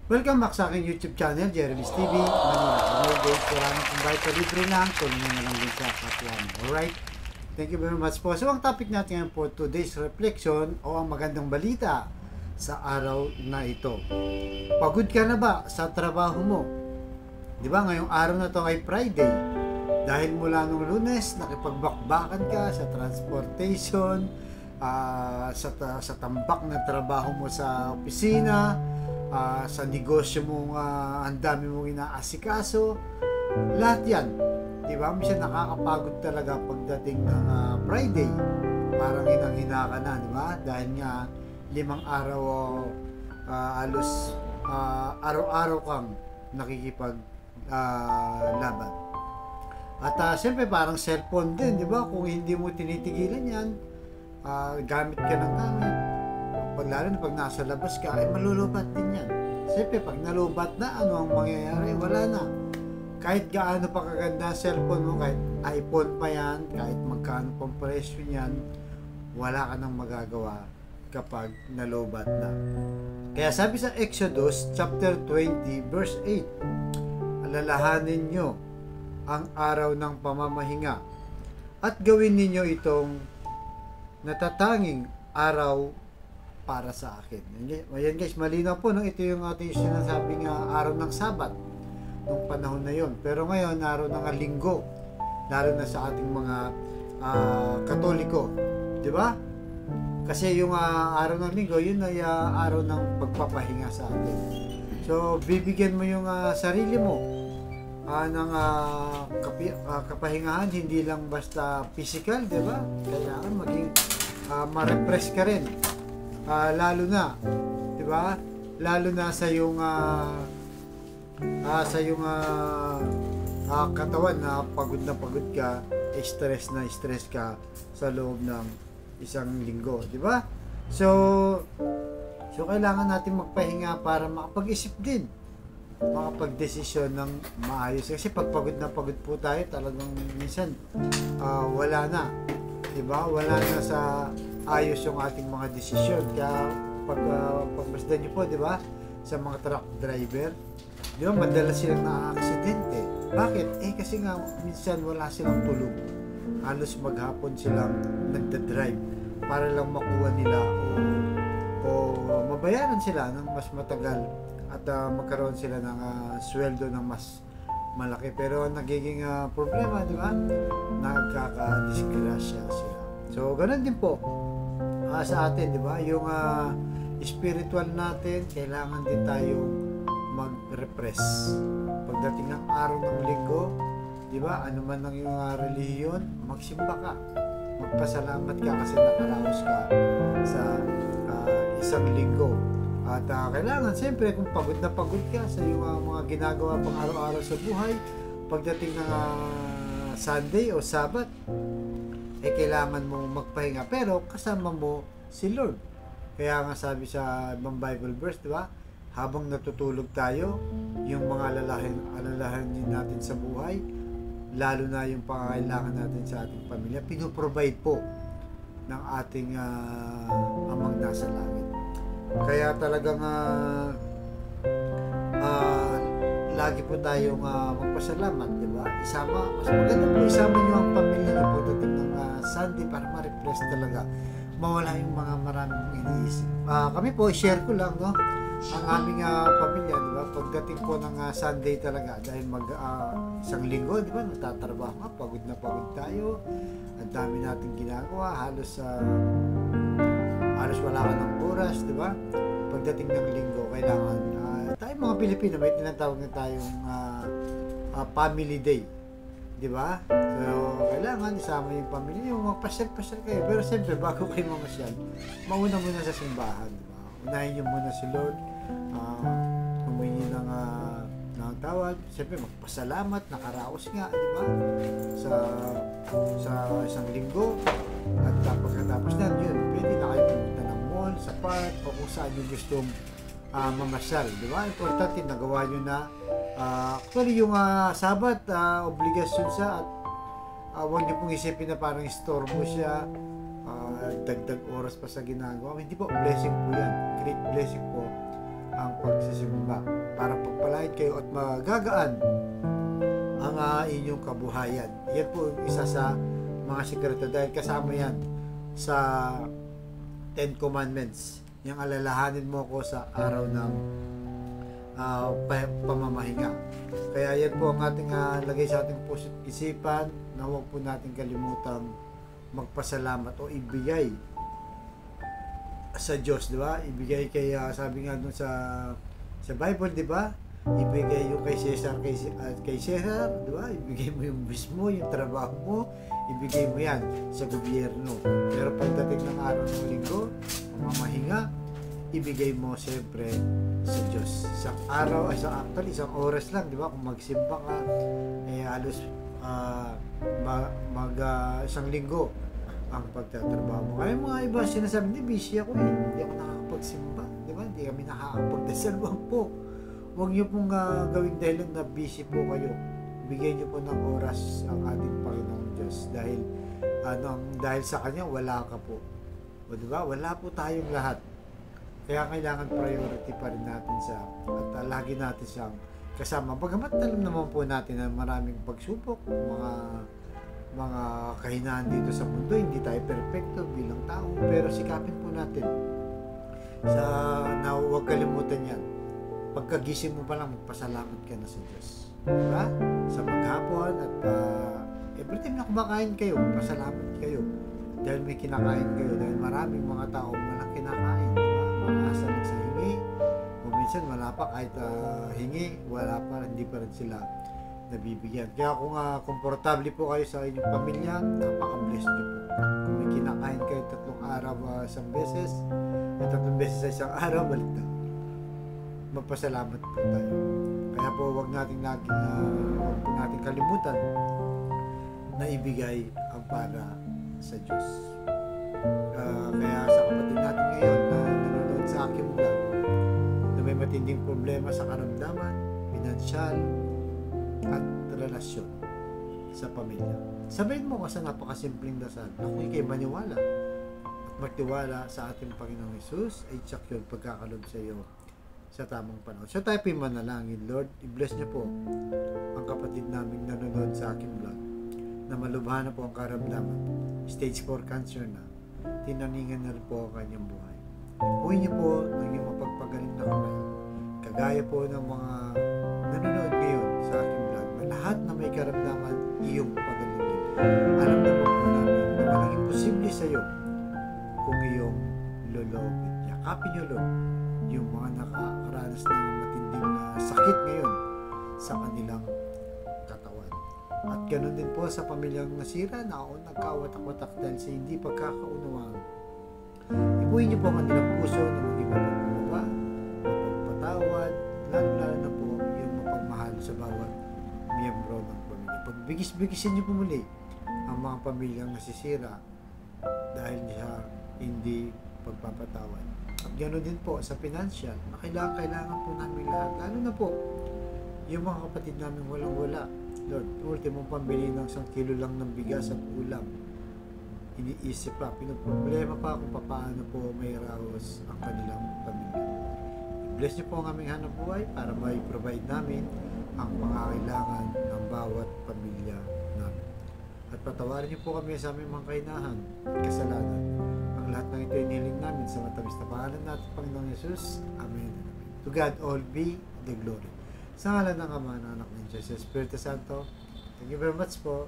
Welcome back sa aking YouTube channel, Jeremy's TV, Manila. All days, maraming invite pa libre lang, tulong na lang din sa kapwa mo. Alright? Thank you very much po. So, ang topic natin ngayon po, today's reflection o ang magandang balita sa araw na ito. Pagod ka na ba sa trabaho mo? Di ba, ngayong araw na to ay Friday. Dahil mula nung Lunes, nakipagbakbakan ka sa transportation, sa tambak na trabaho mo sa opisina, sa negosyo mo, ang dami mong inaasikaso, lahat yan, di ba? Minsan nakakapagod talaga pagdating ng Friday, parang hinang-hina ka na, di ba? Dahil nga 5 araw halos araw-araw kang nakikipag-laban. At siyempre parang cellphone din, di ba? Kung hindi mo tinitigilan yan, gamit ka ng gamit, lalo na pag nasa labas ka, ay malulubat din yan. Siyempre, pag nalubat na, ano ang mangyayari? Wala na. Kahit gaano pa kaganda ang cellphone mo, kahit iPhone pa yan, kahit magkano pang presyo niyan, wala ka nang magagawa kapag nalubat na. Kaya sabi sa Exodus chapter 20 verse 8, alalahanin nyo ang araw ng pamamahinga at gawin ninyo itong natatanging araw para sa akin. Ayan guys, malinaw po, no? Ito yung ating sinasabing araw ng Sabat nung panahon na yon. Pero ngayon, araw ng Linggo, lalo na sa ating mga Katoliko, di ba? Kasi yung araw ng Linggo, yun ay araw ng pagpapahinga sa atin. So, bibigyan mo yung sarili mo ng kapahingahan, hindi lang basta physical, di ba? Kailangan maging ma-refresh ka rin. Lalo na, 'di ba? Lalo na sa yung katawan na pagod ka, stress ka sa loob ng isang linggo, 'di ba? So kailangan natin magpahinga para makapag-isip din, makapag-desisyon ng maayos. Kasi pag pagod po tayo, talagang minsan wala na, 'di ba? Wala na sa ayos yung ating mga desisyon. Kaya pagmasdan nyo po, di ba, sa mga truck driver, di ba, madalas silang na-aksidente. Bakit? Kasi nga minsan wala silang tulog, halos maghapon silang nagda-drive para lang makuha nila o mabayaran sila ng mas matagal at magkaroon sila ng sweldo ng mas malaki. Pero ang nagiging problema, di ba, nagkakadisgrasya sila. So ganun din po sa atin, di ba? Yung spiritual natin, kailangan din tayong mag-repress. Pagdating ng araw ng linggo, di ba? Ano man ang iyong relihiyon, magsimba ka. Magpasalamat ka kasi nakaraos ka sa isang linggo. At kailangan, siyempre, kung pagod na pagod ka sa iyong mga ginagawa pang araw-araw sa buhay, pagdating ng Sunday o Sabat, kailangan mo magpahinga, pero kasama mo si Lord. Kaya nga sabi sa ibang Bible verse, di ba? Habang natutulog tayo, yung mga alalahanin natin sa buhay, lalo na yung pangangailangan natin sa ating pamilya, pinoprovide po ng ating amang nasa langit. Kaya talagang lagi po tayong magpasalamat, di ba? Mas maganda po isama nyo ang pamilya nyo pagdating ng Sunday para ma-refresh talaga. Mawala yung mga maraming iniisip. Kami po, share ko lang, no? Ang aming pamilya, di ba? Pagdating po ng Sunday talaga, dahil isang linggo, di ba? Nagtatrabaho nga, pagod na pagod tayo. Ang dami nating ginagawa, halos wala ka ng oras, di ba? Pagdating ng linggo, kailangan tayo mga Pilipino, may tinatawag na tayong family day, di ba? So, kailangan isama yung pamilya, yung magpasyal-pasyal kayo. Pero siyempre, bago kayo mamasyal, mauna muna sa simbahan, di ba? Unahin nyo muna si Lord, humingi ng tawad, siyempre magpasalamat, nakaraos nga, di ba? Sa isang linggo, at pagkatapos na yun, pwede na kayo pumunta ng mall, sa park, o kung saan yung gustong mamasyal, di ba? Importante, nagawa nyo na. Actually, yung Sabat, obligasyon siya, at huwag niyo pong isipin na parang istorbo siya, dagdag oras pa sa ginagawa. Hindi po, blessing po yan. Great blessing po ang pagsisimba. para pagpalain kayo at magagaan ang inyong kabuhayan. Yan po isa sa mga sikreto dahil kasama yan sa Ten Commandments. Yung alalahanin mo ko sa araw ng pamamahinga. Kaya yan po ang ating lagay sa ating puso't isipan na huwag po natin kalimutang magpasalamat o ibigay sa Diyos, di ba? Ibigay kay sabi nga doon sa Bible, di ba? Ibigay yung kay Cesar kay Cesar, di ba? Ibigay mo yung mismo, yung trabaho mo, ibigay mo yan sa gobyerno. Pero pagdating ng araw ng linggo, mamahinga, ibigay mo siyempre sa Diyos. Isang araw, actually isang oras lang, di ba? Kung magsimba ka, halos isang linggo ang pagtatrabaho mo. Kaya mga iba sinasabi, hindi, busy ako eh. Hindi ako nakakapagsimba. Di ba? Hindi kami nakakapagdasal. Wag po. Huwag niyo pong gawing dahilan na busy po kayo. Bigyan niyo po ng oras ang ating Panginoong Diyos. Dahil sa Kanya, wala ka po. O di ba? Wala po tayong lahat. Kaya kailangan priority pa rin natin at lagi natin siyang kasama. Bagamat alam naman po natin na maraming pagsubok, mga kahinaan dito sa mundo, hindi tayo perfecto bilang tao, pero sikapin po natin na huwag kalimutan yan. Pagkagising mo pa lang, magpasalamat ka na sa Diyos, diba? Sa maghapon at every time na kumakain kayo, magpasalamat kayo dahil may kinakain kayo, dahil maraming mga tao walang kinakain, diba? Makasa lang sa hingi, o minsan wala pa, kahit hingi, wala pa, hindi pa rin sila nabibigyan. Kaya kung komportable po kayo sa inyong pamilya, napaka-bless nyo po. Kung may kinakain kayo 3 araw isang beses, at 3 beses sa isang araw, balik na. Magpasalamat po tayo. Kaya po huwag natin kalimutan na ibigay ang para sa Diyos. Kaya sa kapatid natin ngayon na nanonood sa aking vlog na may matinding problema sa karamdaman, pinansyal, at relasyon sa pamilya, sabihin mo kasi napakasimpleng dasal na kung ikay maniwala at magtiwala sa ating Panginoong Hesus, ay tsak yun pagkakalob sa iyo sa tamang panahon. So tayo po yung manalangin. Lord, i-bless niyo po ang kapatid namin nanonood sa aking vlog na malubha na po ang karamdaman, stage 4 cancer na, tinaningan na rin po ang kanyang buhay. Ipuin niyo po ng iyong mapagpagaling na kamay, kagaya po ng mga nanonood ngayon sa aking lahat na may karamdaman, iyong pagalingin. Alam naman po namin na walang imposible sa iyo kung iyong lulobit. Yakapin niyo, Lord, yung mga nakakaranas ng matinding sakit ngayon sa kanilang katawan. At ganoon din po sa pamilyang nasira na nagkawatak-watak dahil sa hindi pagkakaunawaan. Ipuin niyo po ang kanilang puso na maging mapagpababa, mapagpatawad, lalo na po yung mapagmahal sa bawat miyembro ng pamilya. Pagbigis-bigisin niyo po muli ang mga pamilyang nasisira dahil sa hindi pagpapatawad. At gano'n din po sa financial na kailangan po namin lahat. Lalo na po yung mga kapatid namin walang-wala. Lord, ultimo pambili ng 1 kilo lang ng bigas at ulam. Iniisip pa, pinoproblema pa kung paano po may raos ang kanilang pamilya. Bless niyo po ang aming hanap buhay para may provide namin ang pangangailangan ng bawat pamilya namin. At patawarin niyo po kami sa aming mga kainahan at kasalanan. Ang lahat ng ito inihiling namin sa matamis na pangalan natin, Panginoong Yesus. Amen. To God all be the glory. Sa ngalan ng Ama, ng Anak, ng Diyos, Espiritu Santo. Thank you very much po.